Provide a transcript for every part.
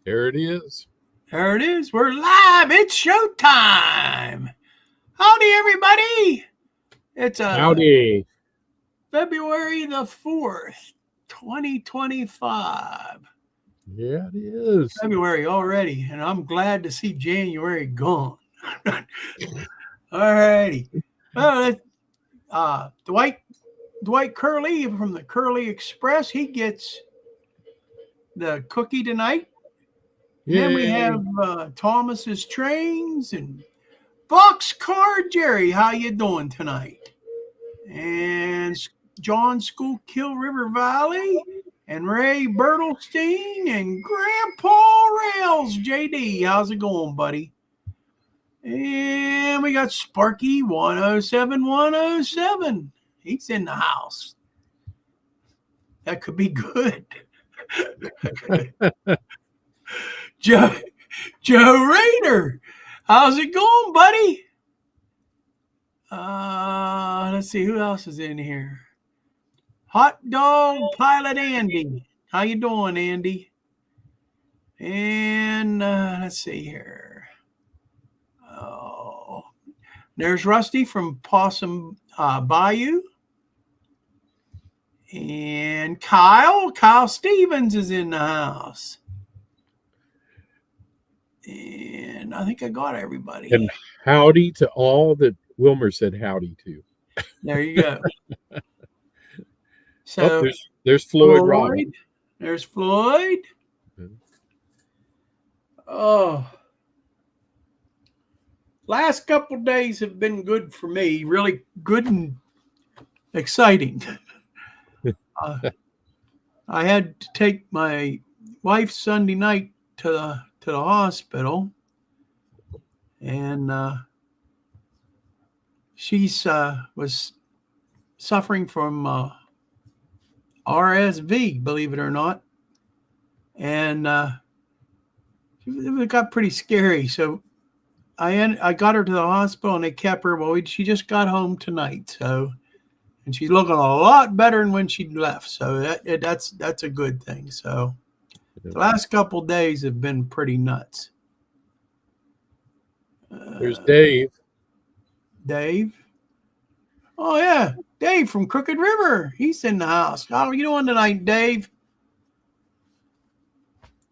There it is. There it is. We're live. It's showtime. Howdy, everybody. It's Howdy. February the 4th, 2025. Yeah, it is. February already, and I'm glad to see January gone. All righty. Well, Dwight Curley from the Curley Express, he gets the cookie tonight. Yay. Then we have Thomas's Trains and Boxcar Jerry. How you doing tonight? And John Schuylkill River Valley and Ray Bertelstein and Grandpa Rails. JD, how's it going, buddy? And we got Sparky 107107. He's in the house. That could be good. Joe Raider, how's it going, buddy? Let's see who else is in here. Hot Dog Pilot Andy, how you doing, Andy? And let's see here. Oh, there's Rusty from Possum Bayou, and Kyle Stevens is in the house. And I think I got everybody. And howdy to all that Wilmer said howdy to. There you go. So there's Floyd Robin. There's Floyd. Oh, last couple of days have been good for me. Really good and exciting. I had to take my wife Sunday night to the hospital, and she's was suffering from RSV, believe it or not, and it got pretty scary. So I got her to the hospital, and they kept her. Well, she just got home tonight, so, and she's looking a lot better than when she left. So that's a good thing. So. The last couple of days have been pretty nuts. There's Dave. Dave? Oh, yeah. Dave from Crooked River. He's in the house. How are you doing tonight, Dave?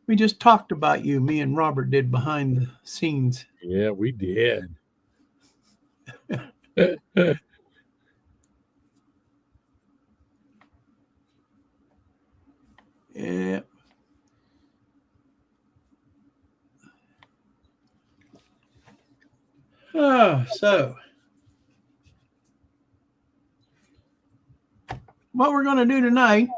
We just talked about you. Me and Robert did behind the scenes. Yeah, we did. Yeah. So what we're going to do tonight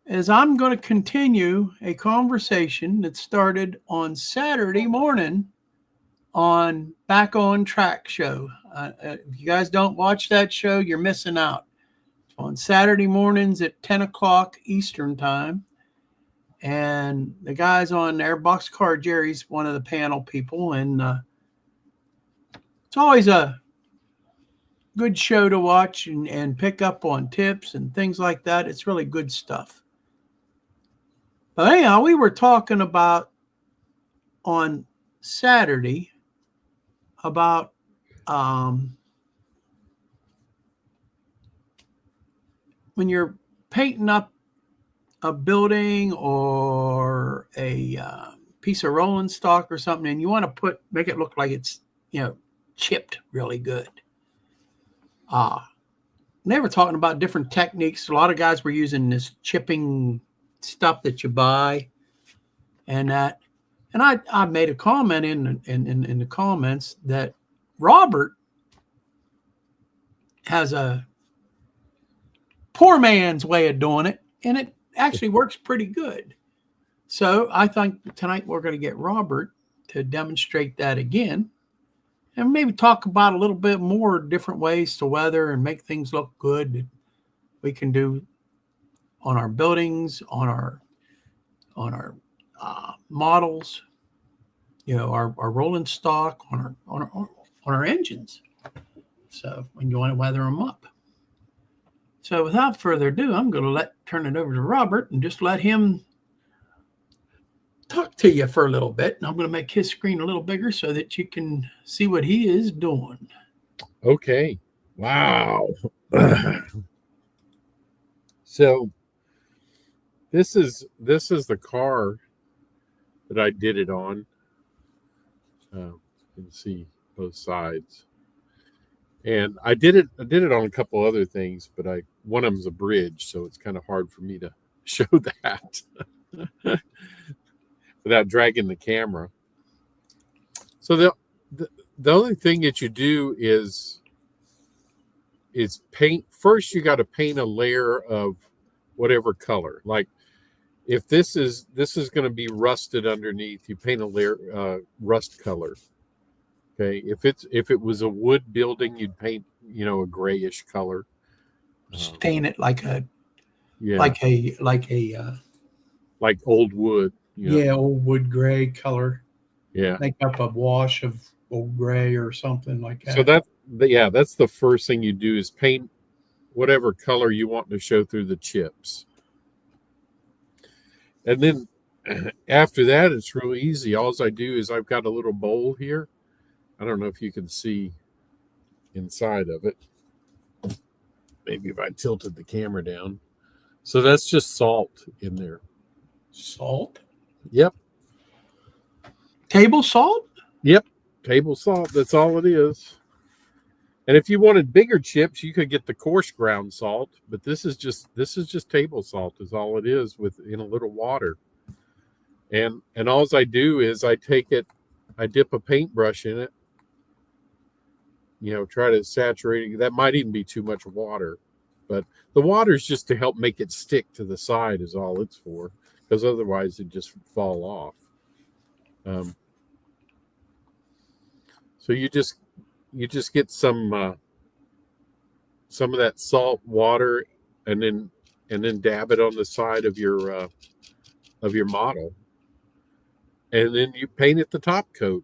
is I'm going to continue a conversation that started on Saturday morning on Back on Track show. If you guys don't watch that show, you're missing out. It's on Saturday mornings at 10 o'clock Eastern time. And the guys on there, Boxcar Jerry's one of the panel people, and it's always a good show to watch and pick up on tips and things like that. It's really good stuff. But anyhow, we were talking about on Saturday about when you're painting up a building or a piece of rolling stock or something, and you want to make it look like it's, chipped really good. They were talking about different techniques. A lot of guys were using this chipping stuff that you buy and that. And I made a comment in the comments that Robert has a poor man's way of doing it, and it actually works pretty good. So I think tonight we're going to get Robert to demonstrate that again. And maybe talk about a little bit more different ways to weather and make things look good that we can do on our buildings, on our models, our rolling stock, on our engines. So when you want to weather them up. So without further ado, I'm going to turn it over to Robert and just let him talk to you for a little bit, and I'm going to make his screen a little bigger so that you can see what he is doing. Okay. Wow. So this is the car that I did it on. You can see both sides. And I did it on a couple other things, but one of them's a bridge, so it's kind of hard for me to show that without dragging the camera. So the only thing that you do is paint. First you got to paint a layer of whatever color. Like if this is going to be rusted underneath, you paint a layer rust color. Okay, if it was a wood building, you'd paint a grayish color. Stain it like a Yeah, like old wood. old wood gray color. Yeah. Make up a wash of old gray or something like that. So that's the first thing you do is paint whatever color you want to show through the chips. And then after that, it's real easy. All I do is I've got a little bowl here. I don't know if you can see inside of it. Maybe if I tilted the camera down. So that's just salt in there. Salt? Yep. Table salt? Yep. Table salt. That's all it is. And if you wanted bigger chips, you could get the coarse ground salt, but this is just table salt is all it is in a little water. And all I do is I take it, I dip a paintbrush in it, try to saturate it. That might even be too much water, but the water is just to help make it stick to the side is all it's for, because otherwise it just fall off. So you just get some of that salt water, and then dab it on the side of your model, and then you paint it the top coat.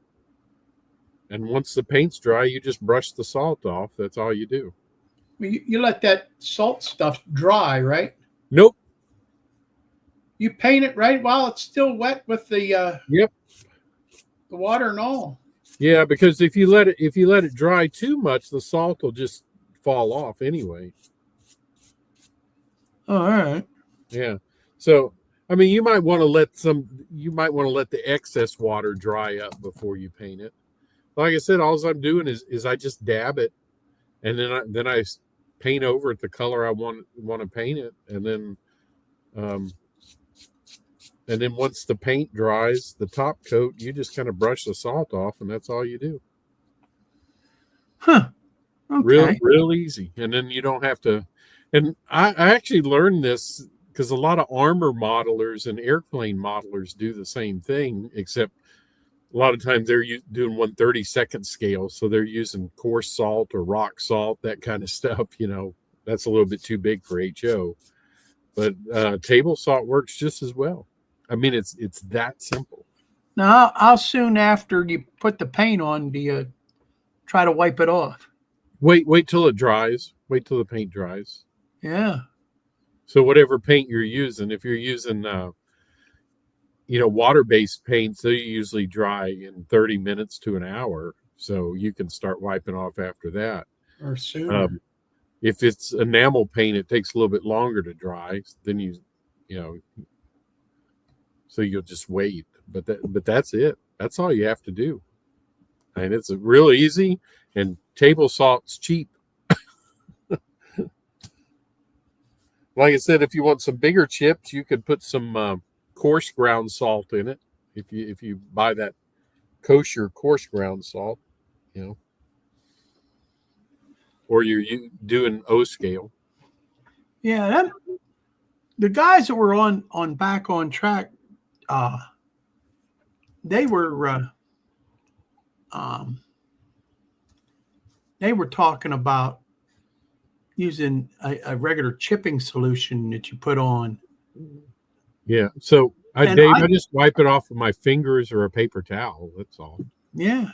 And once the paint's dry, you just brush the salt off. That's all you do. You let that salt stuff dry, right? Nope. You paint it right while it's still wet with the yep, the water and all. Yeah, because if you let it dry too much, the salt will just fall off anyway. Oh, all right. Yeah. So I mean, you might want to let the excess water dry up before you paint it. Like I said, all I'm doing is I just dab it, and then I paint over it the color I want to paint it, and then once the paint dries, the top coat, you just kind of brush the salt off, and that's all you do. Huh. Okay. Real easy, and then you don't have to. And I actually learned this because a lot of armor modelers and airplane modelers do the same thing, except a lot of times they're doing 1/32 scale, so they're using coarse salt or rock salt, that kind of stuff. That's a little bit too big for HO, but table salt works just as well. I mean, it's that simple. Now, how soon after you put the paint on do you try to wipe it off? Wait till it dries. Wait till the paint dries. Yeah. So whatever paint you're using, if you're using water-based paints, they usually dry in 30 minutes to an hour, so you can start wiping off after that. Or sooner. If it's enamel paint, it takes a little bit longer to dry. Then so you'll just wait. But that's it. That's all you have to do. And it's real easy, and table salt's cheap. Like I said, if you want some bigger chips, you could put some coarse ground salt in it. If you buy that kosher coarse ground salt, or you're doing O scale. Yeah, the guys that were on Back on Track, they were talking about using a regular chipping solution that you put on. Yeah. So I just wipe it off with my fingers or a paper towel. That's all. Yeah.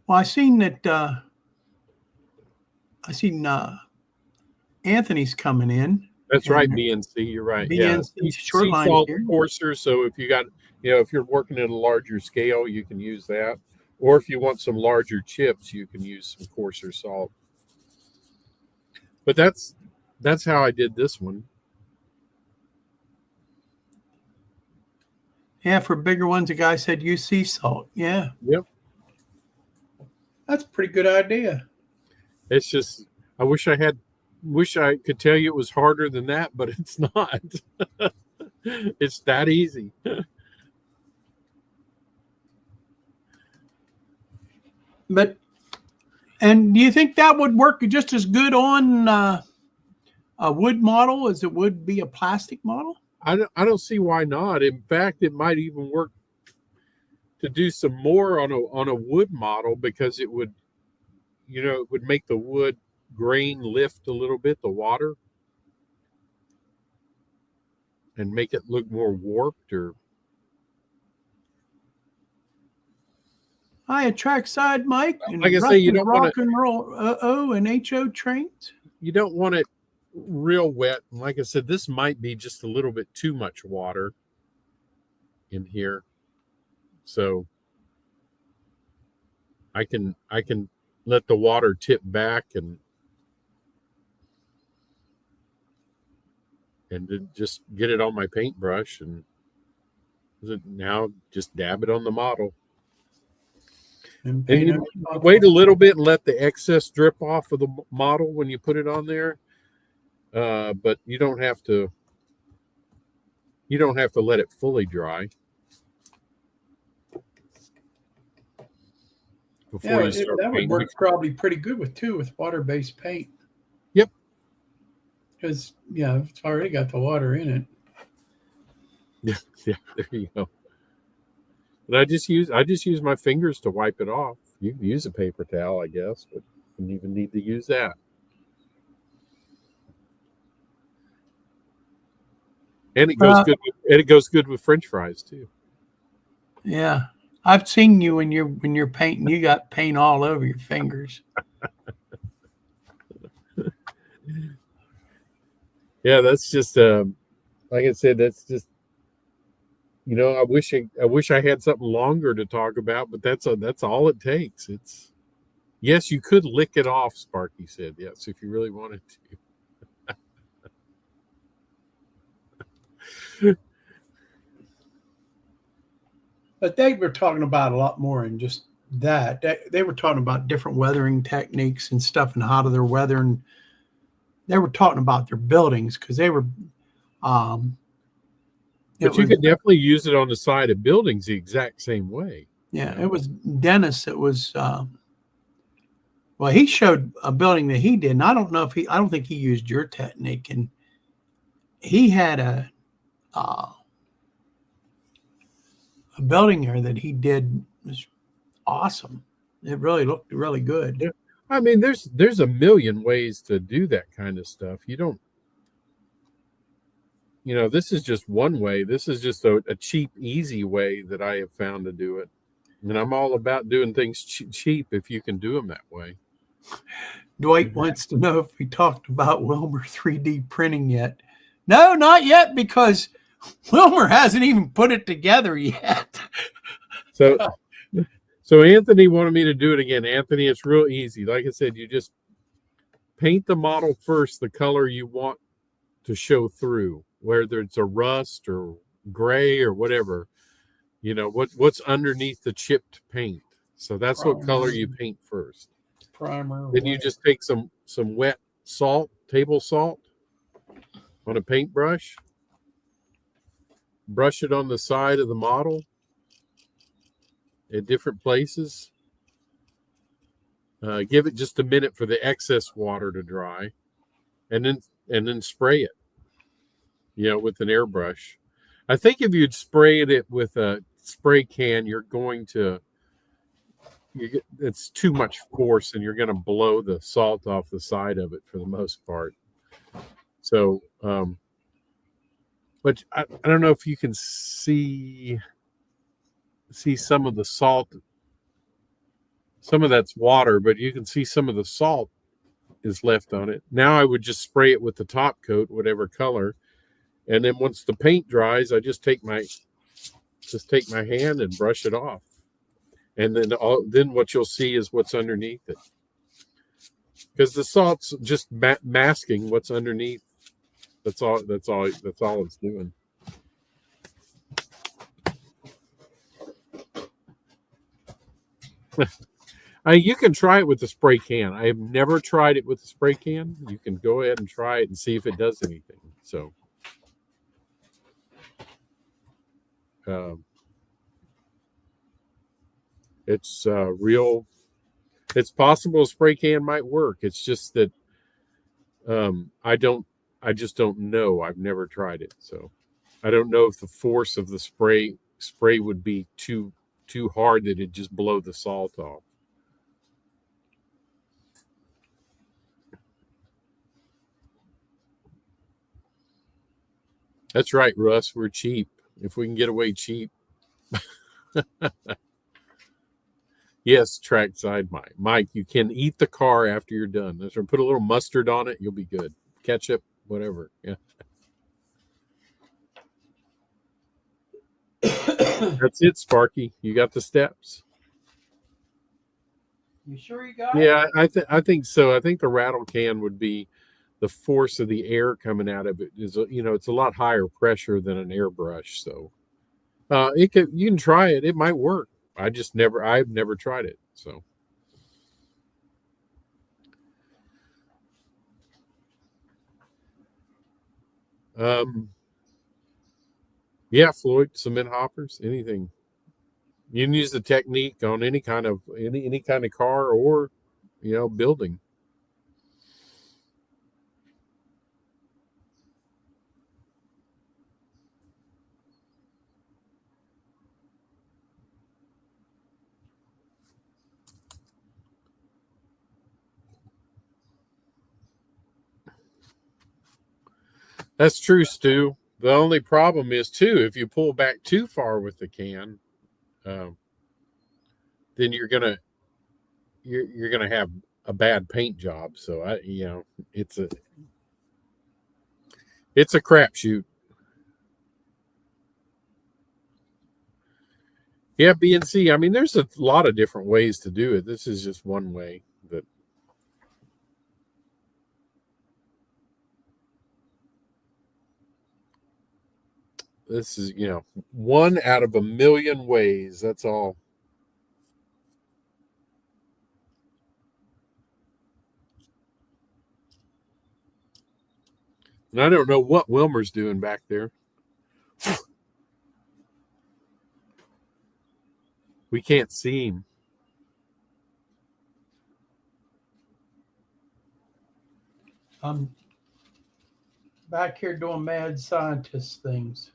Well, I seen that. Anthony's coming in. That's right, and BNC. You're right. Yeah, BNC sea Shoreline salt here. coarser. So if you got, if you're working at a larger scale, you can use that. Or if you want some larger chips, you can use some coarser salt. But that's how I did this one. Yeah, for bigger ones, the guy said use sea salt. Yeah, Yep. that's a pretty good idea. It's just I wish I could tell you it was harder than that, but it's not. It's that easy. But and do you think that would work just as good on a wood model as it would be a plastic model? I don't see why not. In fact, it might even work to do some more on a wood model because it would it would make the wood grain lift a little bit, the water, and make it look more warped or Hi, Trackside Mike like and I say, you Russ's don't want Rock and Roll O and HO trains. you don't want it real wet. And like I said, this might be just a little bit too much water in here. So I can let the water tip back and then just get it on my paintbrush and now just dab it on the model. And And you wait a little bit and let the excess drip off of the model when you put it on there. But you don't have to let it fully dry before you start that would painting. work probably pretty good with water-based paint. Yep. Because it's already got the water in it. Yeah, there you go. But I just use my fingers to wipe it off. You can use a paper towel, I guess, but you don't even need to use that. And it goes good with French fries too. Yeah, I've seen you when you're painting. You got paint all over your fingers. Yeah, that's just like I said, that's just I wish I had something longer to talk about, but that's all it takes. It's yes, you could lick it off, Sparky said. Yes, if you really wanted to. But they were talking about a lot more than just that. They were talking about different weathering techniques and stuff and how they're weathering. They were talking about their buildings because they were. But you could definitely use it on the side of buildings the exact same way. Yeah, it was Dennis. It was. Well, he showed a building that he did, and I don't know if I don't think he used your technique, and he had a building there that he did was awesome. It really looked really good. Yeah. I mean, there's a million ways to do that kind of stuff. You don't, this is just one way. This is just a cheap, easy way that I have found to do it. And I'm all about doing things cheap if you can do them that way. Dwight wants to know if we talked about Wilmer 3D printing yet. No, not yet, because Wilmer hasn't even put it together yet. So Anthony wanted me to do it again. Anthony, it's real easy. Like I said, you just paint the model first, the color you want to show through, whether it's a rust or gray or whatever. What's underneath the chipped paint. So that's what color you paint first. Primer. Then you just take some wet salt, table salt, on a paintbrush, brush it on the side of the model at different places. Give it just a minute for the excess water to dry, and then spray it, with an airbrush. I think if you'd sprayed it with a spray can, it's too much force, and you're going to blow the salt off the side of it for the most part. So, but I don't know if you can see some of the salt. Some of that's water, but you can see some of the salt is left on it. Now I would just spray it with the top coat, whatever color, and then once the paint dries, I just take my hand and brush it off, and then what you'll see is what's underneath it, because the salt's just masking what's underneath. That's all. That's all it's doing. You can try it with the spray can. I have never tried it with the spray can. You can go ahead and try it and see if it does anything. So, it's real. It's possible a spray can might work. It's just that I don't. I just don't know. I've never tried it, so I don't know if the force of the spray would be too hard that it'd just blow the salt off. That's right, Russ. We're cheap. If we can get away cheap. Yes, track side Mike. You can eat the car after you're done. Put a little mustard on it. You'll be good. Ketchup, whatever. Yeah. That's it, Sparky. You got the steps. You sure you got it? Yeah, I think so. I think the rattle can would be the force of the air coming out of it is, it's a lot higher pressure than an airbrush. So you can try it. It might work. I've never tried it. So yeah, Floyd, cement hoppers, anything. You can use the technique on any kind of car or building. That's true, Stu. The only problem is too, if you pull back too far with the can, then you're gonna have a bad paint job. So it's a crapshoot. Yeah, BNC. I mean, there's a lot of different ways to do it. This is just one way. That this is one out of a million ways. That's all. And I don't know what Wilmer's doing back there. We can't see him. I'm back here doing mad scientist things.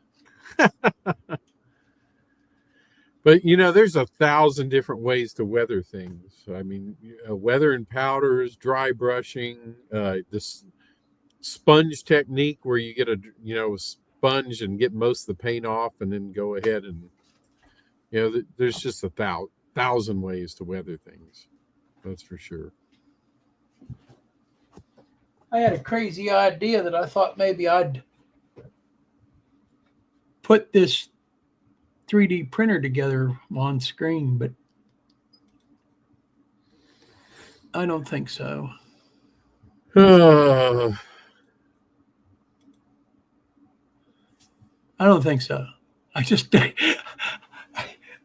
But there's 1,000 different ways to weather things. I mean, weathering powders, dry brushing, this sponge technique where you get a sponge and get most of the paint off, and then go ahead and there's just 1,000 ways to weather things. That's for sure. I had a crazy idea that I thought maybe I'd put this 3D printer together on screen, but I don't think so. I don't think so. I just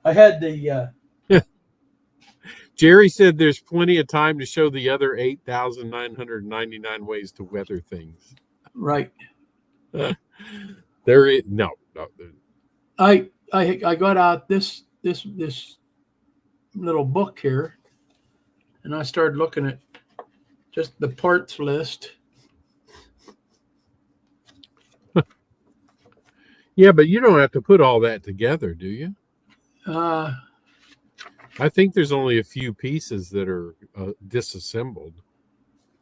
I had the Jerry said there's plenty of time to show the other 8,999 ways to weather things. Right. There is no. I got out this little book here, and I started looking at just the parts list. Yeah, but you don't have to put all that together, do you? I think there's only a few pieces that are disassembled.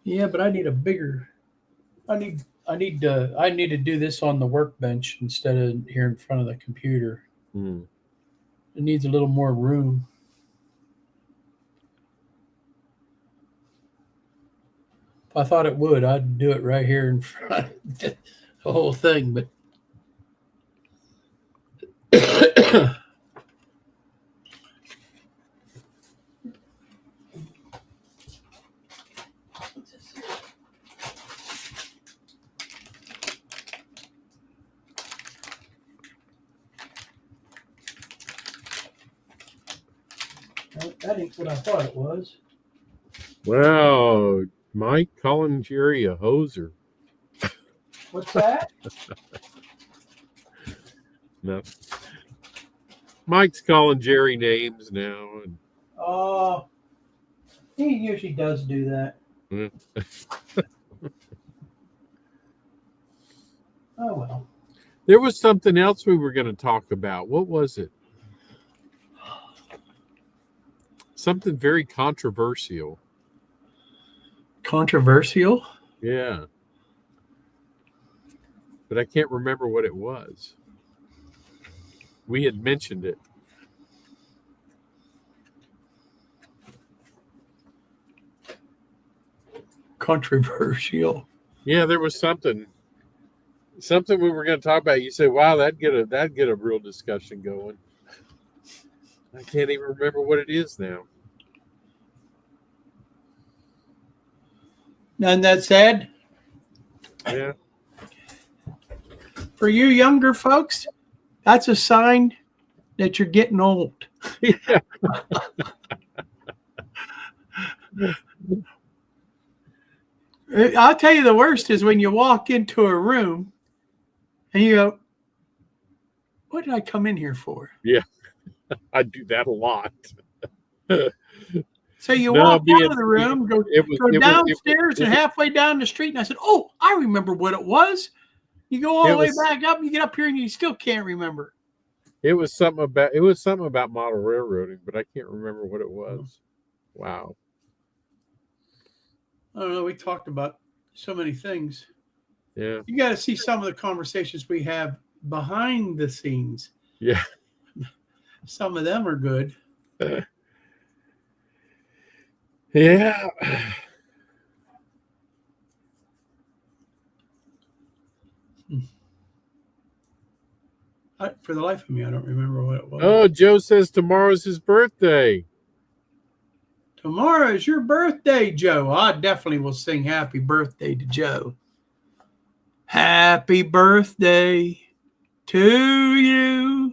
Yeah, but I need a bigger. I need to do this on the workbench instead of here in front of the computer. Hmm. It needs a little more room. If I thought it would, I'd do it right here in front of the whole thing. But that ain't what I thought it was. Wow, Mike calling Jerry a hoser. What's that? No, Mike's calling Jerry names now, and He usually does do that. Oh well. there was something else we were going to talk about. What was it? Something very controversial. Controversial? Yeah. But I can't remember what it was. We had mentioned it. Controversial. Yeah, there was something we were going to talk about. You said, "Wow, that'd get a real discussion going." I can't even remember what it is now. None that said. Yeah. For you younger folks, that's a sign that you're getting old. Yeah. I'll tell you the worst is when you walk into a room and you go, what did I come in here for? Yeah. I do that a lot. So you walk out of the room, go it downstairs and halfway down the street, and I said, oh, I remember what it was. You go all the way back up, you get up here and you still can't remember. It was something about model railroading, but I can't remember what it was. Wow. I don't know. We talked about so many things. Yeah. You got to see some of the conversations we have behind the scenes. Yeah. Some of them are good. Yeah. For the life of me, I don't remember what it was. Oh, Joe says tomorrow's his birthday. Tomorrow is your birthday, Joe. I definitely will sing happy birthday to Joe. Happy birthday to you.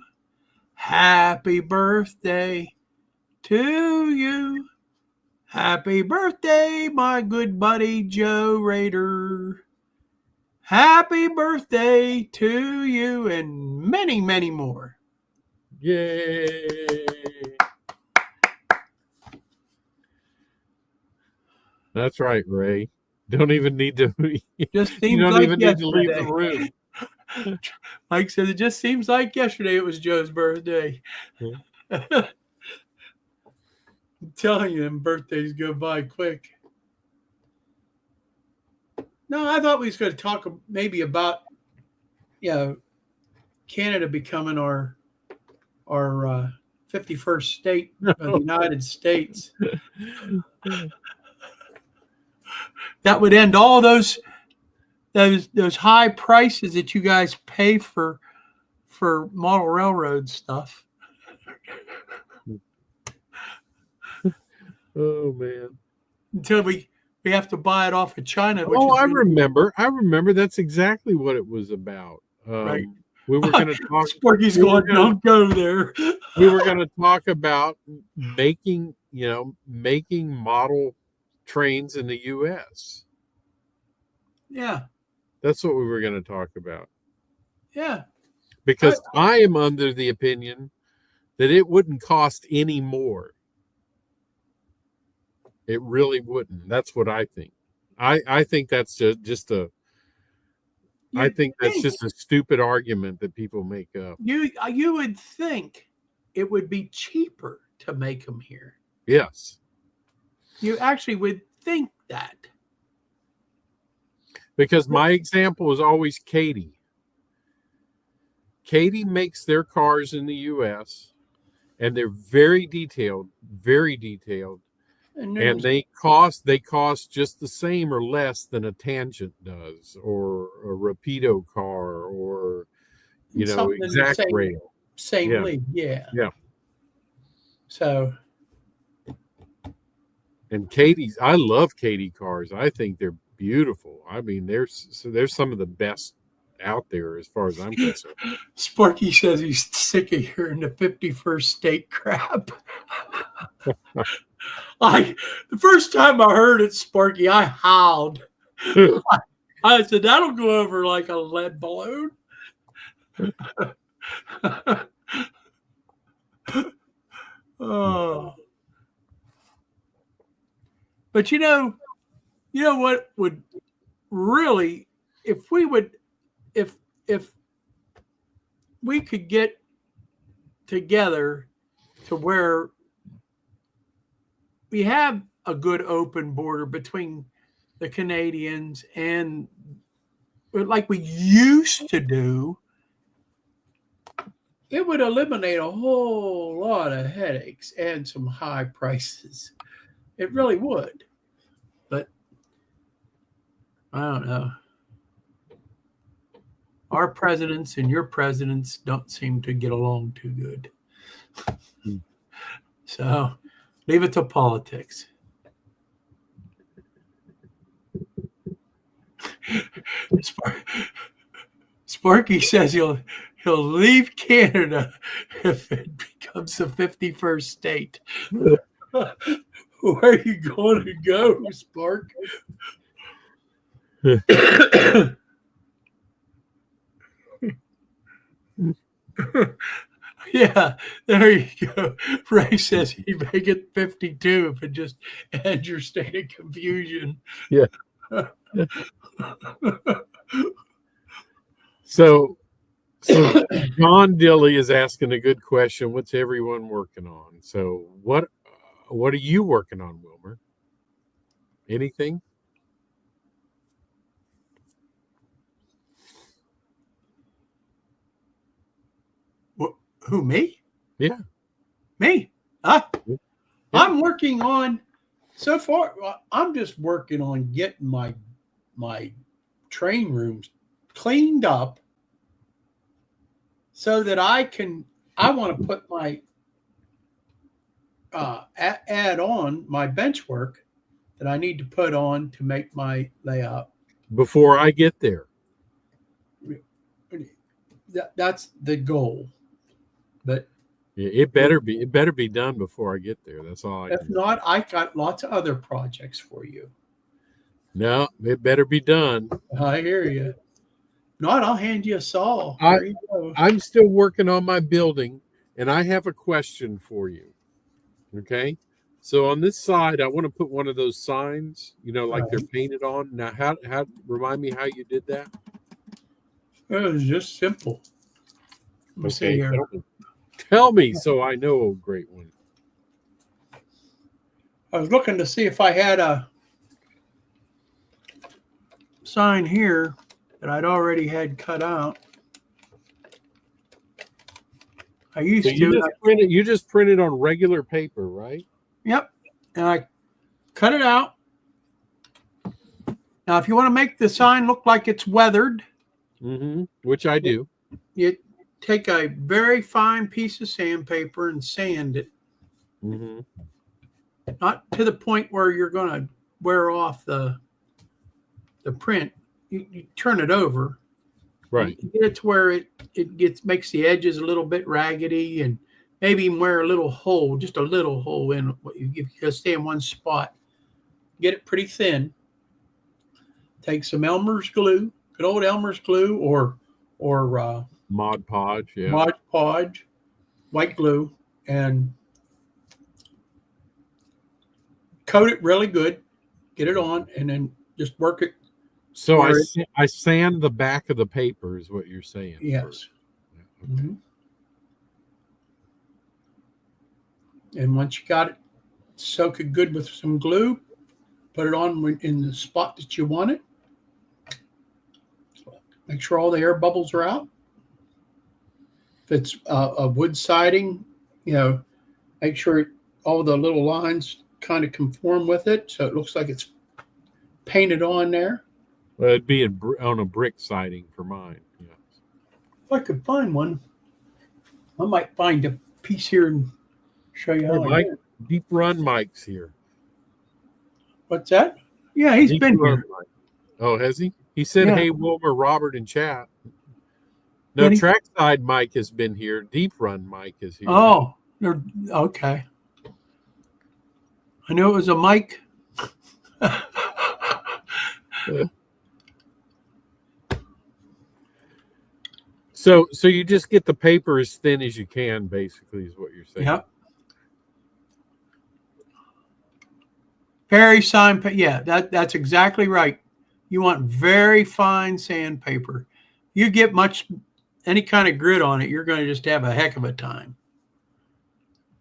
Happy birthday to you. Happy birthday, my good buddy Joe Rader. Happy birthday to you and many, many more. Yay. That's right, Ray. Don't even need to. Just seems you don't like even need to leave the room. Mike says it just seems like yesterday it was Joe's birthday. Yeah. I'm telling you, them birthdays go by quick. No, I thought we was going to talk maybe about, Canada becoming our 51st state of the United States. That would end all those high prices that you guys pay for model railroad stuff. Oh man! Until we have to buy it off of China. I remember. That's exactly what it was about. Right. We were going to talk. Sporky's going, don't go there. We were going to talk about making model trains in the U.S. Yeah. That's what we were going to talk about. Yeah. Because I am under the opinion that it wouldn't cost any more. It really wouldn't. That's what I think. I think that's just a stupid argument that people make up. You would think it would be cheaper to make them here. Yes. You actually would think that. Because my example is always Katie. Katie makes their cars in the U.S., and they're very detailed, and they cost just the same or less than a Tangent does, or a Rapido car, or something in the Exact Rail. same Yeah, league. Yeah. yeah. So And I love Katie cars. I think they're beautiful. I mean, there's some of the best out there as far as I'm concerned. Sparky says he's sick of hearing the 51st state crap. The first time I heard it, Sparky, I howled. I said, that'll go over like a lead balloon. Oh. But you know what would really, if we could get together to where we have a good open border between the Canadians and like we used to do, it would eliminate a whole lot of headaches and some high prices. It really would. But I don't know. Our presidents and your presidents don't seem to get along too good. So leave it to politics. Sparky says he'll leave Canada if it becomes the 51st state. Where are you going to go, Spark? Yeah, there you go. Ray says he may get 52 if it just ends your state of confusion. Yeah. So John Dilly is asking a good question. What's everyone working on? So what are you working on, Wilmer? Anything? Who, me? Yeah. Me? I'm working on, so far, I'm just working on getting my train rooms cleaned up so that I want to put my, add on my bench work that I need to put on to make my layout. Before I get there. That's the goal. But yeah, it better be done before I get there. That's all. If not, I got lots of other projects for you. No, it better be done. I hear you. Not, I'll hand you a saw. I'm still working on my building, and I have a question for you. Okay, so on this side, I want to put one of those signs. Like they're painted on. Now, how remind me how you did that? It was just simple. Let me see here. Tell me so I know, oh great one. I was looking to see if I had a sign here that I'd already had cut out. I used to. You just printed on regular paper, right? Yep. And I cut it out. Now, if you want to make the sign look like it's weathered, which I do, you take a very fine piece of sandpaper and sand it. Not to the point where you're going to wear off the print. You turn it over. Right. You get it to where it makes the edges a little bit raggedy, and maybe even wear a little hole, just a little hole in. You just stay in one spot. Get it pretty thin. Take some Elmer's glue, good old Elmer's glue, or Mod Podge, yeah. Mod Podge, white glue, and coat it really good. Get it on, and then just work it. So I sand the back of the paper is what you're saying. Yes. Yeah, okay. And once you got it, soak it good with some glue. Put it on in the spot that you want it. Make sure all the air bubbles are out. If it's a wood siding, make sure all the little lines kind of conform with it, so it looks like it's painted on there. Well, it'd be on a brick siding for mine. Yeah. If I could find one, I might find a piece here and show you Hey, how I Mike, do it. Deep Run Mike's here. What's that? Yeah, he's Deep been Run here. Mike. Oh, has he? He said, Yeah. "Hey, Wilbur, Robert, in chat." No, Did he? Trackside Mike has been here. Deep Run Mike is here. Oh, okay. I knew it was a mic. So you just get the paper as thin as you can, basically, is what you're saying. Yep. Very fine. Yeah, that's exactly right. You want very fine sandpaper. You get any kind of grit on it, you're going to just have a heck of a time.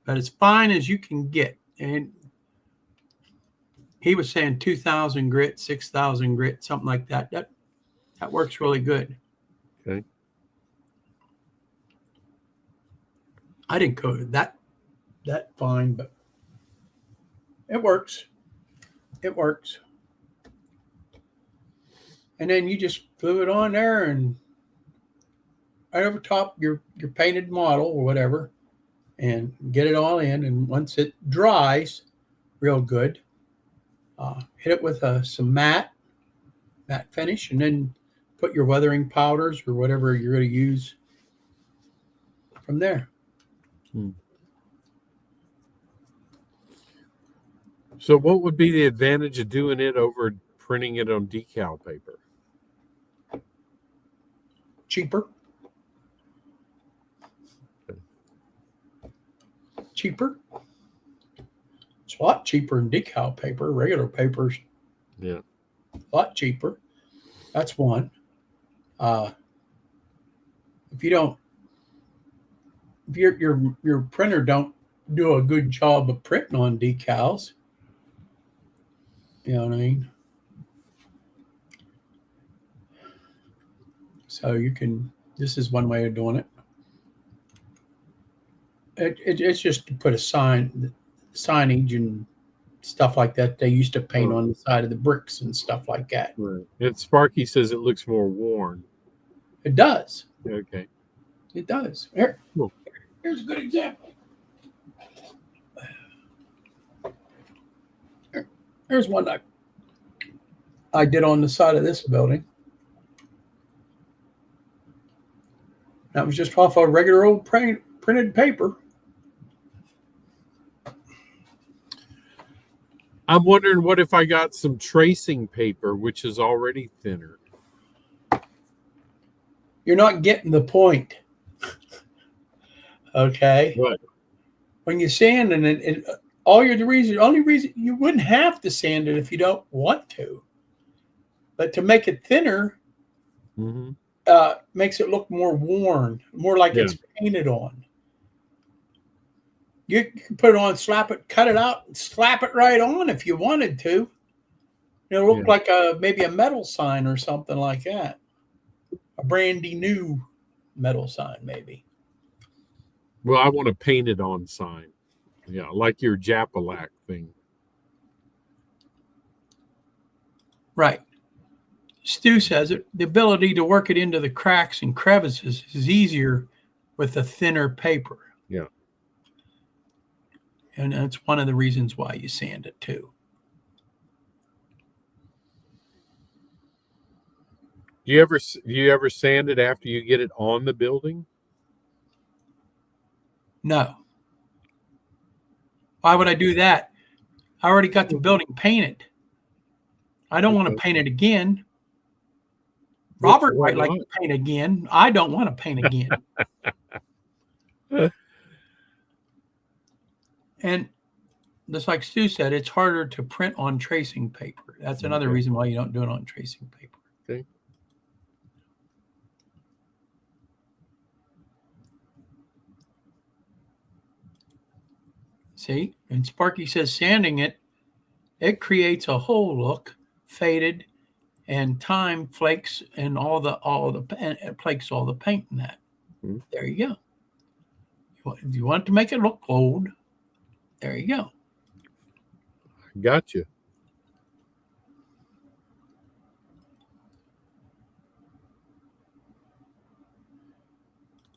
But as fine as you can get. And he was saying 2,000 grit, 6,000 grit, something like that. That works really good. Okay. I didn't coat it that fine, but it works. It works. And then you just glue it on there and right over top your painted model or whatever, and get it all in. And once it dries real good, hit it with some matte finish, and then put your weathering powders or whatever you're going to use from there. So what would be the advantage of doing it over printing it on decal paper? Cheaper. Cheaper. It's a lot cheaper than decal paper. Regular paper's a lot cheaper. That's one. If your printer don't do a good job of printing on decals, you know what I mean? So this is one way of doing it. It's just to put a signage and stuff like that. They used to paint on the side of the bricks and stuff like that. Right. And Sparky says it looks more worn. It does. Okay. It does. Here's a good example. Here's one I did on the side of this building. That was just off a regular old printed paper. I'm wondering what if I got some tracing paper, which is already thinner. You're not getting the point. Okay. What? When you sand and the only reason you wouldn't have to sand it if you don't want to, but to make it thinner, makes it look more worn, more like it's painted on. You can put it on, slap it, cut it out, and slap it right on if you wanted to. It'll look like maybe a metal sign or something like that. A brandy new metal sign, maybe. Well, I want a painted on sign. Yeah, like your Japalac thing. Right. Stu says the ability to work it into the cracks and crevices is easier with a thinner paper. Yeah. And that's one of the reasons why you sand it too. Do you ever sand it after you get it on the building? No. Why would I do that? I already got the building painted. I don't want to paint it again. Robert might like to paint again. I don't want to paint again. And just like Stu said, it's harder to print on tracing paper. That's another reason why you don't do it on tracing paper. Okay. See? And Sparky says sanding it creates a whole look, faded, and time flakes and it flakes all the paint in that. There you go. If you want to make it look old, there you go. Gotcha.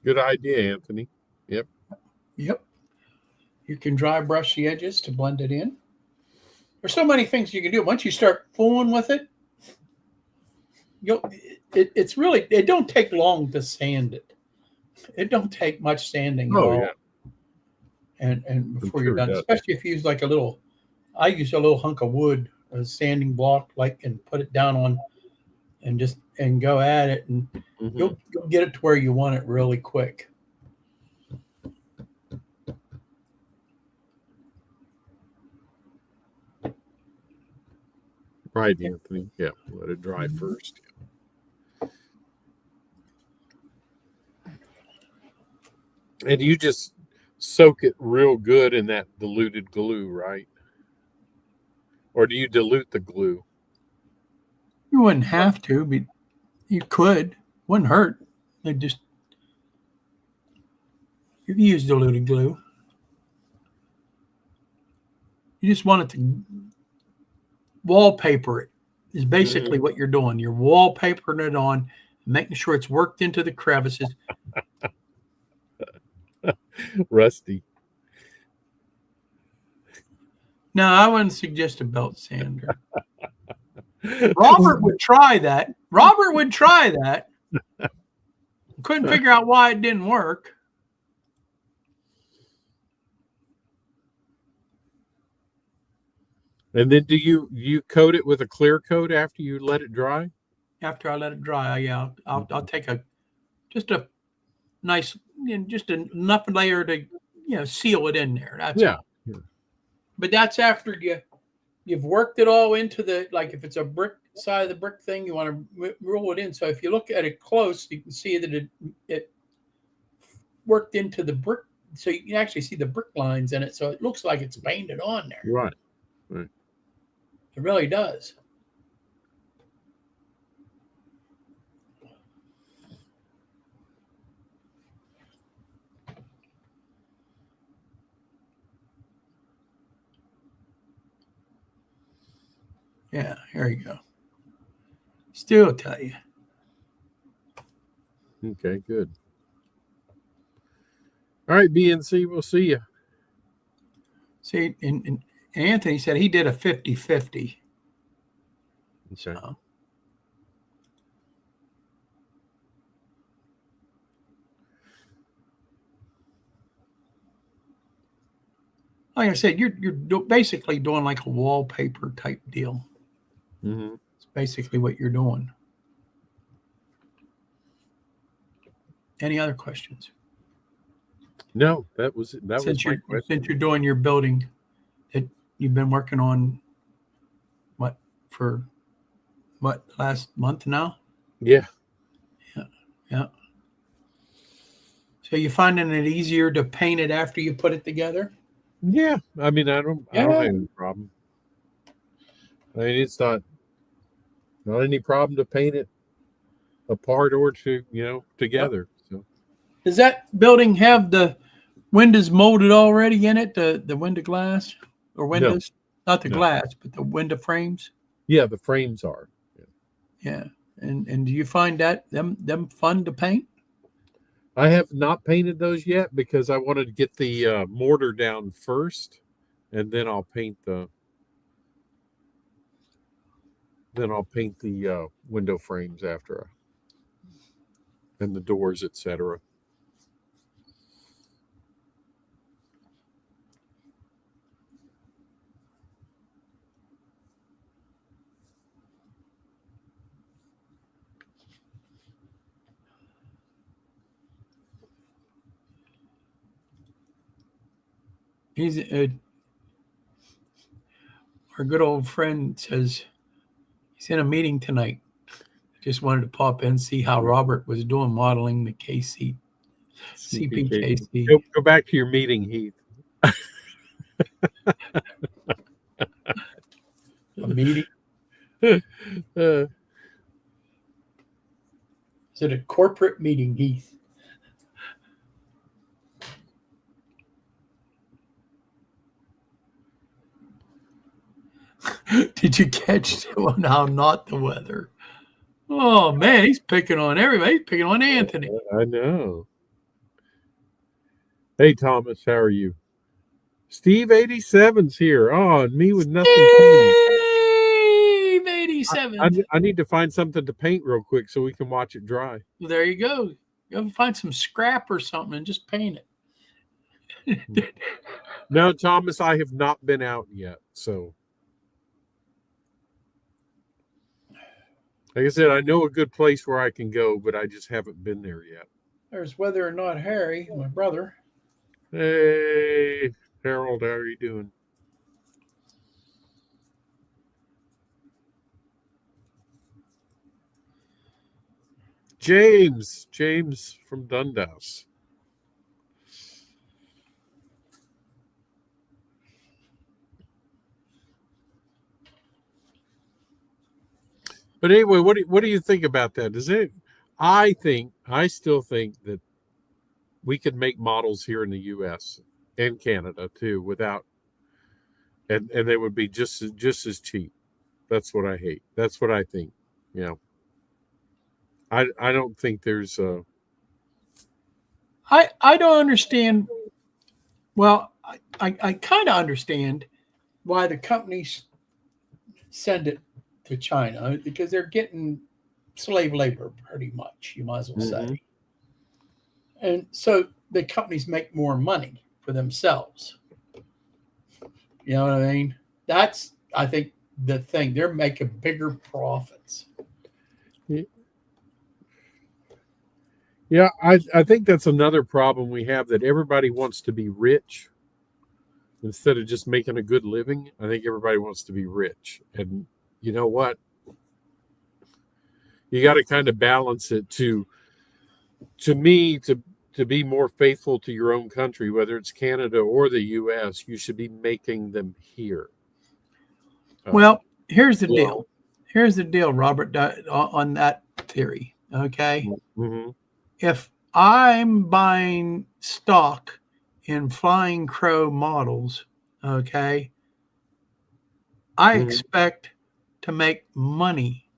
Good idea, Anthony. Yep. Yep. You can dry brush the edges to blend it in. There's so many things you can do. Once you start fooling with it, it's really, it don't take long to sand it. It don't take much sanding at Oh all. yeah. And I'm before you're sure it done, does. especially if you use like I use a little hunk of wood, a sanding block, like, and put it down on, and just and go at it, and Mm-hmm. you'll get it to where you want it really quick. Right, Anthony. Yeah. Let it dry Mhm. first. And you just soak it real good in that diluted glue, right? Or do you dilute the glue? You wouldn't have to, but you could. Wouldn't hurt. It just you can use diluted glue. You just want it to wallpaper it. Is Mm-hmm. basically what you're doing. You're wallpapering it on, making sure it's worked into the crevices. Rusty. No, I wouldn't suggest a belt sander. Robert would try that. Robert would try that. Couldn't figure out why it didn't work. And then do you coat it with a clear coat after you let it dry? After I let it dry, yeah, I'll take just a nice, just enough layer to seal it in there. That's Yeah. all. But that's after you've worked it all into the, like, if it's a brick side of the brick thing, you want to roll it in. So if you look at it close, you can see that it worked into the brick, so you can actually see the brick lines in it. So it looks like it's painted on there. Right. Right. It really does. Yeah, here you go. Still tell you. Okay, good. All right, BNC, we'll see you. See, and Anthony said he did a 50-50. Okay. So. Like I said, you're basically doing like a wallpaper type deal. Mm-hmm. It's basically what you're doing. Any other questions? No, that was my Since question. you're doing your building, that you've been working on for last month now? Yeah. Yeah, yeah. So you finding it easier to paint it after you put it together? Yeah. I mean, I don't have any problem. I mean, it's not any problem to paint it apart or Yep. together. So Does that building have the windows molded already in it? The window glass or no, windows? Not the no. glass, but the window frames? Yeah, the frames are. Yeah. Yeah. And do you find that them fun to paint? I have not painted those yet because I wanted to get the mortar down first, and then I'll paint the window frames after, and the doors, etc. He's our good old friend says he's in a meeting tonight. Just wanted to pop in and see how Robert was doing modeling the CPK. CPKC. Go back to your meeting, Heath. A meeting? uh, Is it a corporate meeting, Heath? Did you catch well, now not the weather? Oh man, he's picking on everybody. He's picking on Anthony. I know. Hey, Thomas, how are you? Steve 87's here. Oh, and me with nothing painted. Steve I, 87. I need to find something to paint real quick so we can watch it dry. Well, there you go. You have to find some scrap or something and just paint it. No, Thomas, I have not been out yet. So, like I said, I know a good place where I can go, but I just haven't been there yet. There's Whether or Not Harry, my brother. Hey, Harold, how are you doing? James from Dundas. But anyway, what do you think about that? Does it? I still think that we could make models here in the U.S. and Canada too, without, and they would be just as cheap. That's what I hate. That's what I think. You know, I don't think there's a. I don't understand. Well, I kind of understand why the companies send it to China because they're getting slave labor pretty much, you might as well say. And so the companies make more money for themselves. You know what I mean? That's, I think, the thing. They're making bigger profits. Yeah, I think that's another problem we have, that everybody wants to be rich instead of just making a good living. I think everybody wants to be rich. And you know what? You got to kind of balance it to me, to be more faithful to your own country, whether it's Canada or the US, you should be making them here. Well, here's the deal. Here's the deal, Robert, on that theory. Okay. Mm-hmm. If I'm buying stock in Flying Crow models, okay, I expect to make money.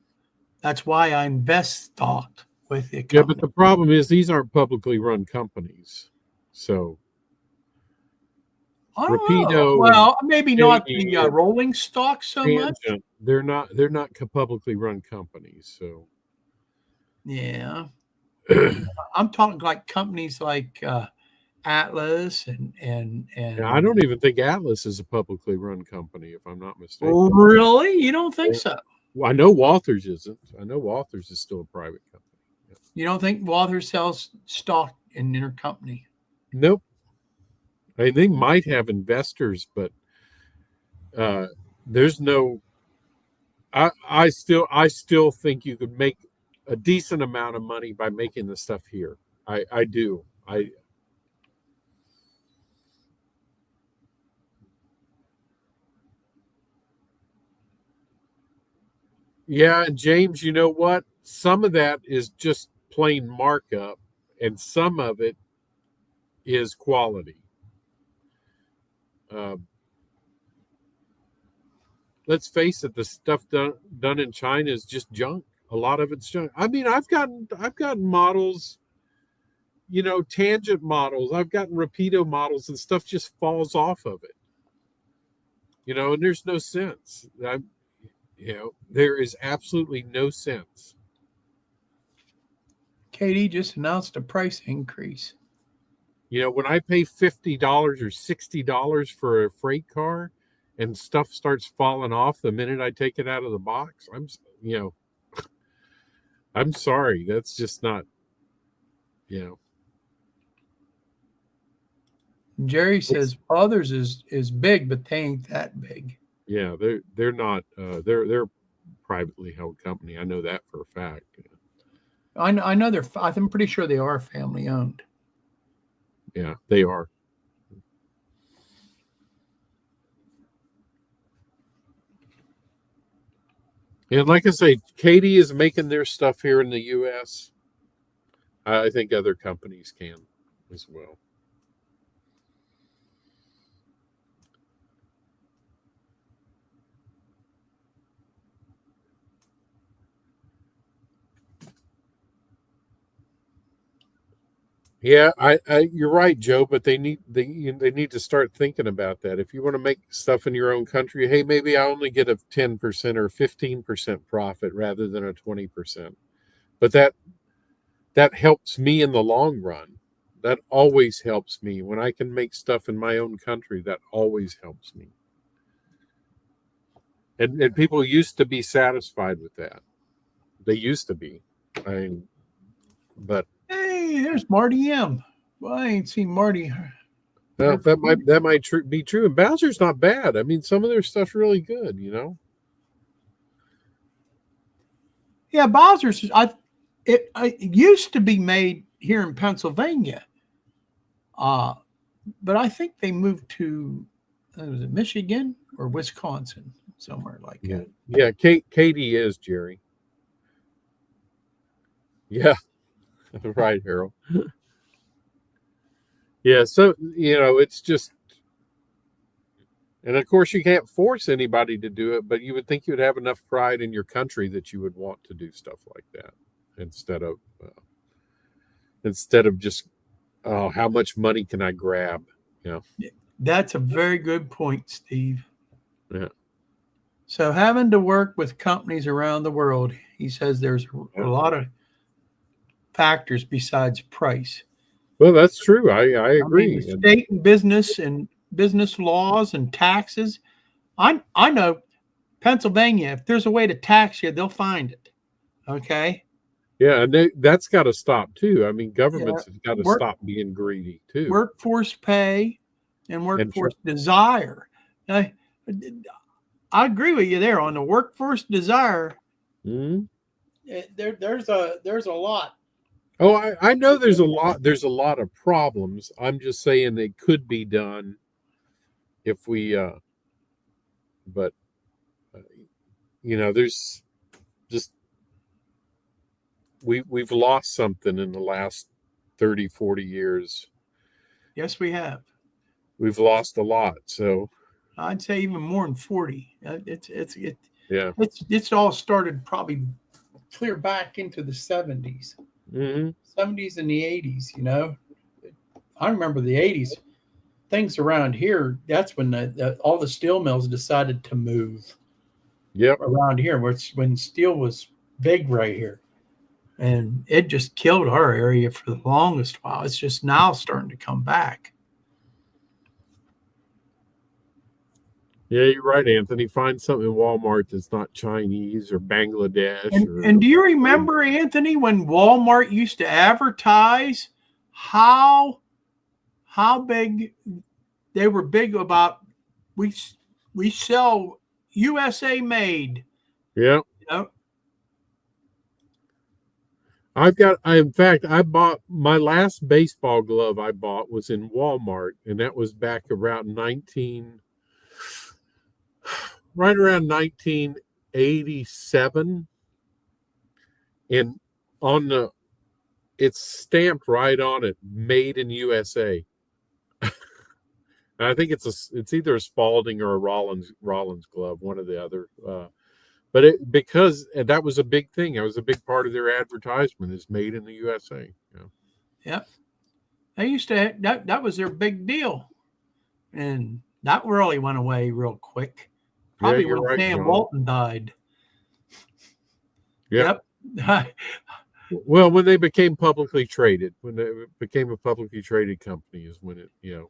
That's why I invest stock with the company. Yeah, but the problem is these aren't publicly run companies. So Rapido, well, maybe not the rolling stock so much. They're not publicly run companies. So yeah, I'm talking like companies like Atlas and yeah, I don't even think Atlas is a publicly run company, if I'm not mistaken. Oh, really? You don't think so? Well, I know Walthers isn't. I know Walthers is still a private company. Yeah. You don't think Walthers sells stock in their company? Nope. I mean, they might have investors, but there's no. I still think you could make a decent amount of money by making the stuff here. I do. Yeah, and James, you know what? Some of that is just plain markup, and some of it is quality. Let's face it, the stuff done in China is just junk. A lot of it's junk. I mean, I've gotten models, you know, tangent models. I've gotten Rapido models, and stuff just falls off of it. You know, and there's no sense. You know, there is absolutely no sense. Katie just announced a price increase. You know, when I pay $50 or $60 for a freight car, and stuff starts falling off the minute I take it out of the box, you know, I'm sorry. That's just not, you know. Jerry says others is big, but they ain't that big. Yeah, they're not. They're a privately held company. I know that for a fact. I know they're. I'm pretty sure they are family owned. Yeah, they are. And like I say, Katie is making their stuff here in the U.S. I think other companies can as well. Yeah, you're right, Joe. But they need to start thinking about that. If you want to make stuff in your own country, hey, maybe I only get a 10% or 15% profit rather than a 20%. But that helps me in the long run. That always helps me when I can make stuff in my own country. That always helps me. And people used to be satisfied with that. They used to be. I mean, but Hey, there's Marty M. Well, I ain't seen Marty. well, that might be true. And Bowser's not bad. I mean, some of their stuff's really good. Yeah, Bowser's. It used to be made here in Pennsylvania, uh, but I think they moved to was it Michigan or Wisconsin, somewhere like Yeah, that. yeah. Katie is Jerry. Yeah, right, Harold. Yeah, so it's just, and of course you can't force anybody to do it, but you would think you'd have enough pride in your country that you would want to do stuff like that instead of just, oh, how much money can I grab? Yeah, That's a very good point, Steve. yeah, So having to work with companies around the world, he says there's a yeah. lot of factors besides price. Well, that's true. I I mean, the agree. And state and business laws and taxes. I know Pennsylvania. If there's a way to tax you, they'll find it. Okay. yeah, and that's got to stop too. I mean, Yeah. governments have got to Work stop being greedy too. workforce pay and And workforce desire. I, I agree with you there on the workforce desire. Mhm. There's a lot. Oh, I know there's a lot of problems. I'm just saying they could be done if we but uh, there's just we've lost something in the last 30, 40 years. Yes, we have. We've lost a lot. So, I'd say even more than 40. yeah. It's all started probably clear back into the 70s, Mhm. 70s and the 80s. I remember the 80s. Things around here. That's when all the steel mills decided to move Yep. around here, when steel was big right here, and it just killed our area for the longest while. It's just now starting to come back. Yeah, you're right, Anthony. Find something in Walmart that's not Chinese or Bangladesh And or do you remember, Anthony, when Walmart used to advertise how big they were big about we we sell USA made, yeah. you know? In fact, I bought my last baseball glove I bought was in Walmart, and that was back around right around 1987. And on it's stamped right on it, made in USA. And I think it's either a Spalding or a Rollins glove, one or the other. But because that was a big thing. That was a big part of their advertisement is made in the USA. Yep. They used to that was their big deal. And that really went away real quick. Yeah, Probably you're when right, Sam John. Walton died. Yeah. Yep. Well, when they became publicly traded, when they became a publicly traded company, is when it. Yep.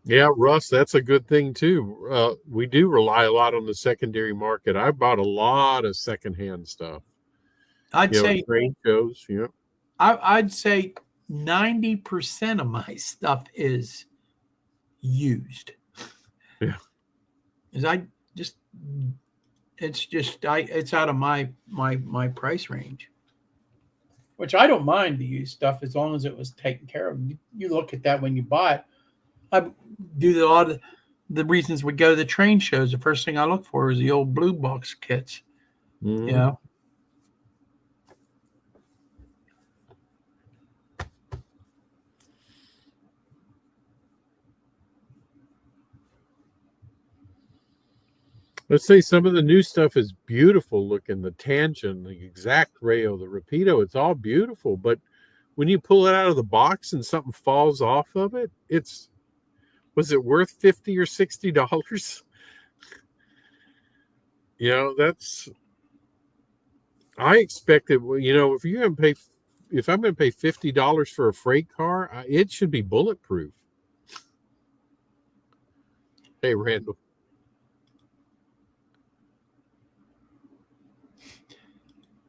Yeah, Russ, that's a good thing too. We do rely a lot on the secondary market. I bought a lot of secondhand stuff. I'd At say trade shows. Yeah. I'd say 90% of my stuff is used. Yeah. Is I just it's out of my price range. Which I don't mind the used stuff as long as it was taken care of. You look at that when you buy it. I do a lot of the reasons we go to the train shows. The first thing I look for is the old blue box kits. You Mhm. know, Let's say some of the new stuff is beautiful looking, the Tangent, the Exact Rayo, the Rapido, it's all beautiful. But when you pull it out of the box and something falls off of it, was it worth $50 or $60? I expected, if I'm going to pay $50 for a freight car, it should be bulletproof. Hey, Randall.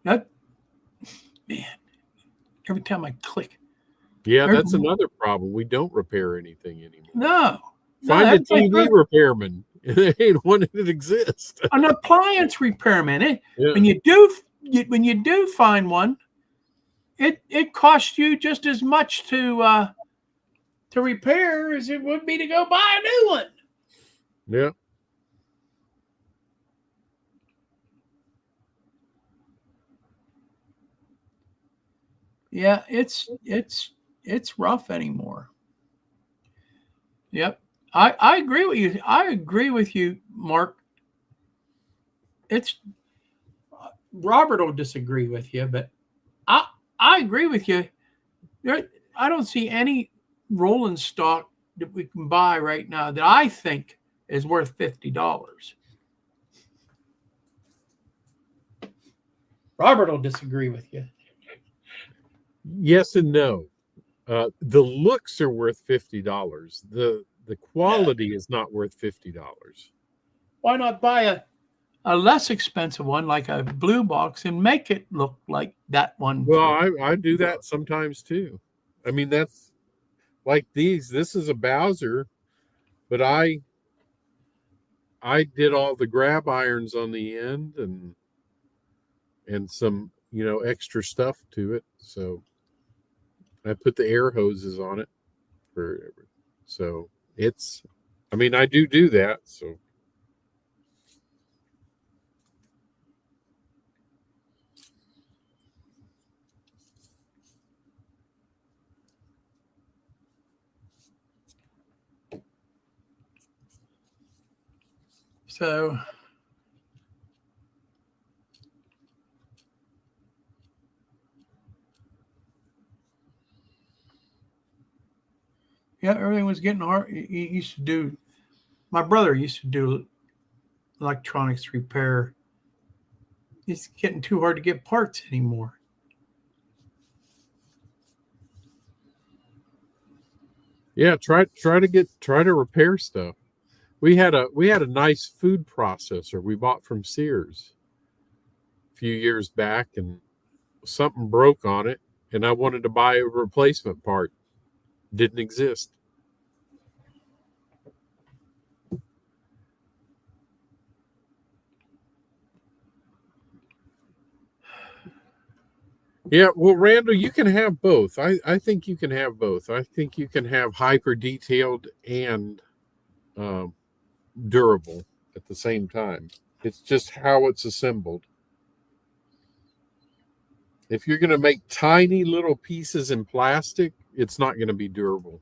That, man, every time I click. Yeah, that's another problem. We don't repair anything anymore. No. Find a TV repairman. They ain't one that exists. An appliance repairman. Yeah. When you do find one, it costs you just as much to repair as it would be to go buy a new one. Yeah. Yeah, it's rough anymore. Yep. I agree with you. I agree with you, Mark. Robert will disagree with you, but I agree with you. I don't see any rolling stock that we can buy right now that I think is worth $50. Robert will disagree with you. Yes and no. The looks are worth $50. The quality is not worth $50. Why not buy a less expensive one like a blue box and make it look like that one? Well, I do that sometimes too. I mean, that's like these. This is a Bowser, but I did all the grab irons on the end and some extra stuff to it. So I put the air hoses on it so I do that. So yeah, everything was getting hard. My brother used to do electronics repair. It's getting too hard to get parts anymore. Yeah, try to repair stuff. We had a nice food processor we bought from Sears a few years back, and something broke on it, and I wanted to buy a replacement part. Didn't exist. Yeah, well, Randall, you can have both. I think you can have both. I think you can have hyper detailed and durable at the same time. It's just how it's assembled. If you're going to make tiny little pieces in plastic, it's not going to be durable.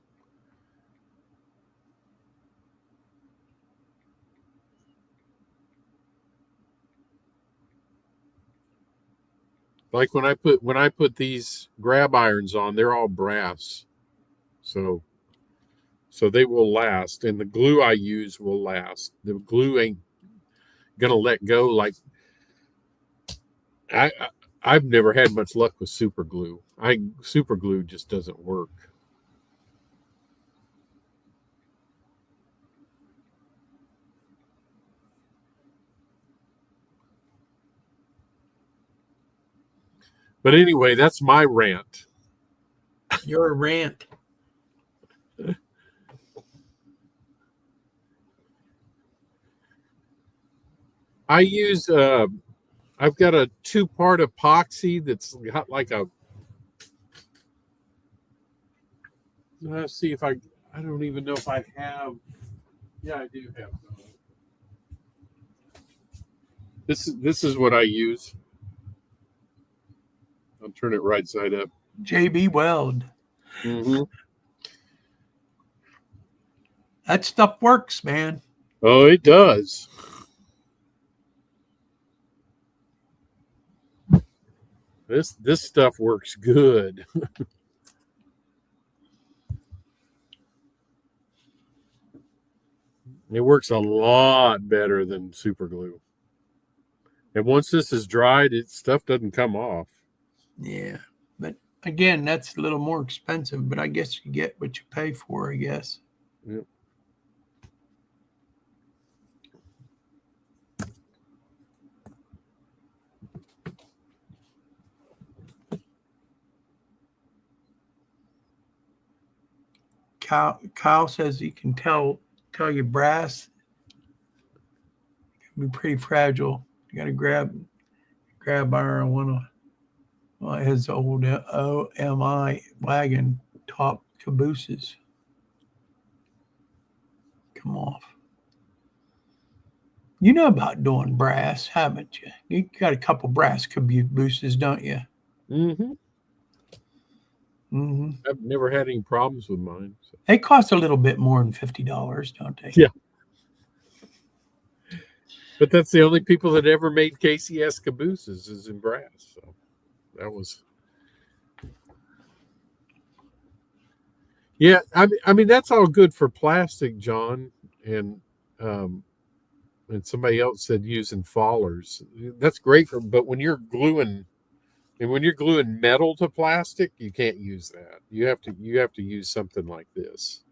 Like when I put these grab irons on, they're all brass. So they will last, and the glue I use will last. The glue ain't gonna let go. Like I've never had much luck with super glue. Super glue just doesn't work. But anyway, that's my rant. Your rant. I use I've got a 2-part epoxy that's got like a. Let's see if I don't even know if I have. Yeah, I do have. This is what I use. I'll turn it right side up. JB Weld. Mm-hmm. That stuff works, man. Oh, it does. This stuff works good. It works a lot better than super glue. And once this is dried, stuff doesn't come off. Yeah. But again, that's a little more expensive, but I guess you get what you pay for, I guess. Yep. Kyle says he can tell you brass can be pretty fragile. You got to grab iron on his old OMI wagon top cabooses. Come off. You know about doing brass, haven't you? You got a couple brass cabooses, don't you? Mm-hmm. Mm-hmm. I've never had any problems with mine. So. They cost a little bit more than $50, don't they? Yeah. But that's the only people that ever made KCS cabooses is in brass. So that was. Yeah, I mean that's all good for plastic, John, and somebody else said using fallers. That's great for, but when you're gluing metal to plastic, you can't use that. You have to use something like this.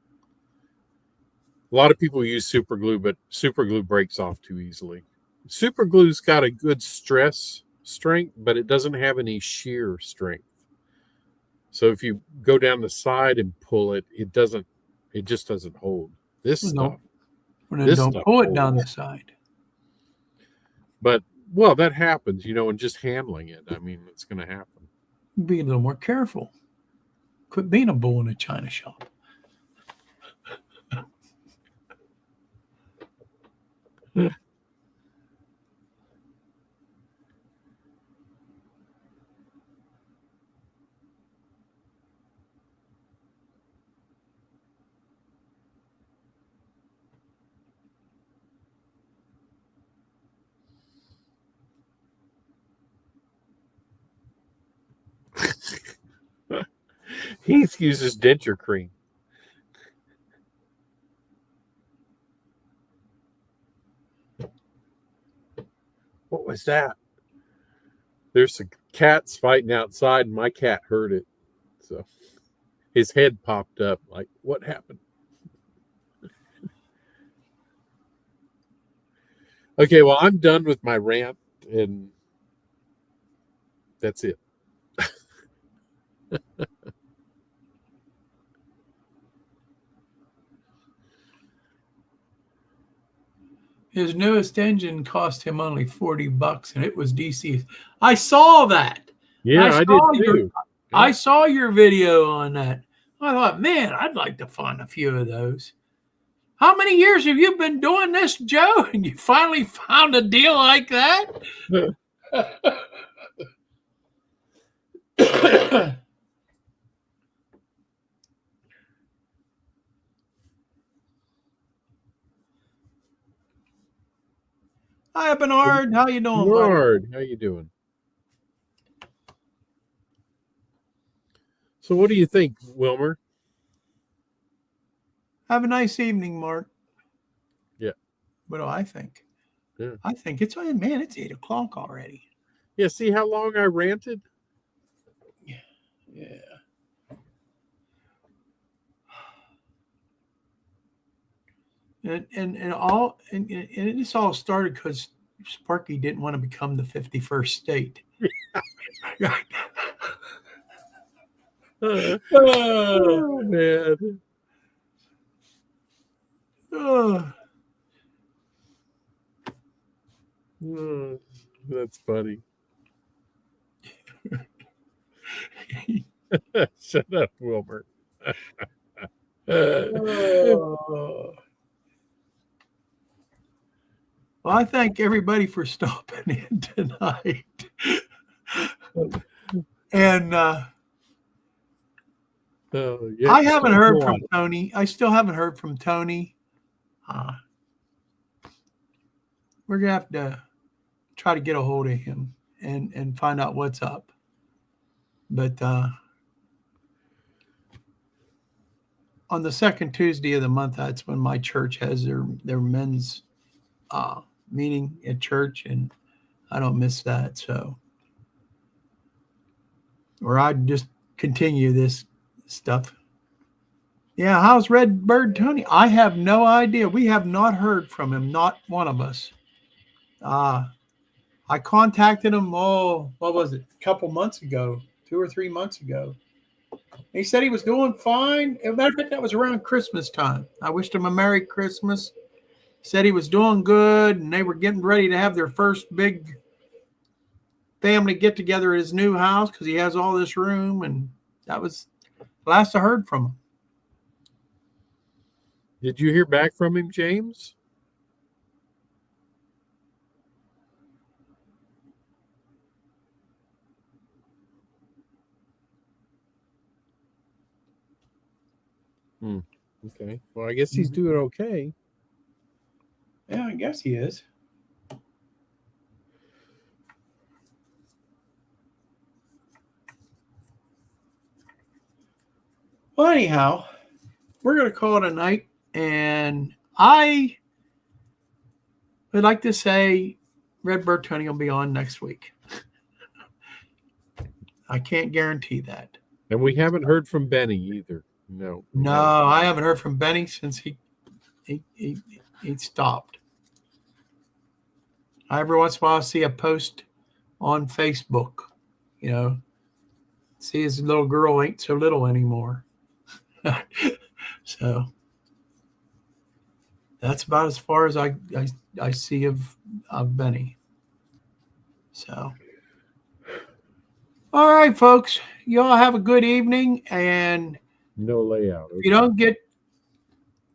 A lot of people use super glue, but super glue breaks off too easily. Super glue's got a good stress strength, but it doesn't have any shear strength. So if you go down the side and pull it, it just doesn't hold. This stuff. Don't pull it down the side. But well, that happens, and just handling it. I mean, it's going to happen. Be a little more careful. Quit being a bull in a china shop. He uses denture cream. What was that? There's some cats fighting outside, and my cat heard it. So his head popped up like, what happened? Okay, well, I'm done with my rant, and that's it. His newest engine cost him only $40, and it was DC. I saw that. Yeah, I did too. I saw your video on that. I thought, man, I'd like to find a few of those. How many years have you been doing this, Joe? And you finally found a deal like that? Hi, Bernard. How you doing, Bernard, how you doing? So what do you think, Wilmer? Have a nice evening, Mark. Yeah. What do I think? Yeah. I think it's 8 o'clock already. Yeah, see how long I ranted? Yeah. And this all started because Sparky didn't want to become the 51st state. Oh man. That's funny. Shut up, Wilbur. Well, I thank everybody for stopping in tonight. And yeah, I haven't heard from Tony. I still haven't heard from Tony. We're going to have to try to get a hold of him and find out what's up. But on the second Tuesday of the month, that's when my church has their men's meeting at church, and I don't miss that. So, or I'd just continue this stuff. Yeah, how's Redbird Tony? I have no idea. We have not heard from him, not one of us. I contacted him, what was it, a couple months ago, 2 or 3 months ago. He said he was doing fine. As a matter of fact, that was around Christmas time. I wished him a Merry Christmas. He said he was doing good, and they were getting ready to have their first big family get together at his new house because he has all this room, and that was the last I heard from him. Did you hear back from him, James? Okay. Well, I guess he's doing okay. Yeah, I guess he is. Well, anyhow, we're going to call it a night. And I would like to say Redbird Tony will be on next week. I can't guarantee that. And we haven't heard from Benny either. No. I haven't heard from Benny since he stopped. Every once in a while, I see a post on Facebook. See his little girl ain't so little anymore. So that's about as far as I see of Benny. So, all right, folks, you all have a good evening, and no layout. Okay. If you don't get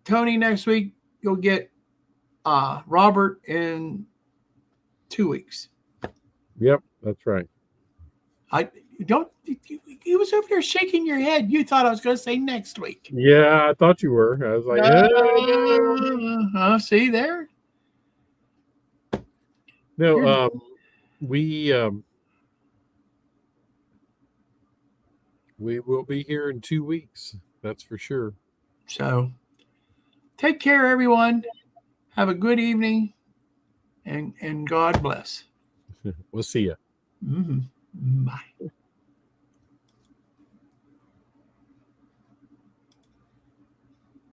Tony next week, you'll get Robert in 2 weeks. Yep, that's right. You was over there shaking your head. You thought I was going to say next week. Yeah, I thought you were. I was like, see there? No, we will be here in 2 weeks. That's for sure. So, take care, everyone. Have a good evening, and God bless. We'll see you. Mm-hmm. Bye.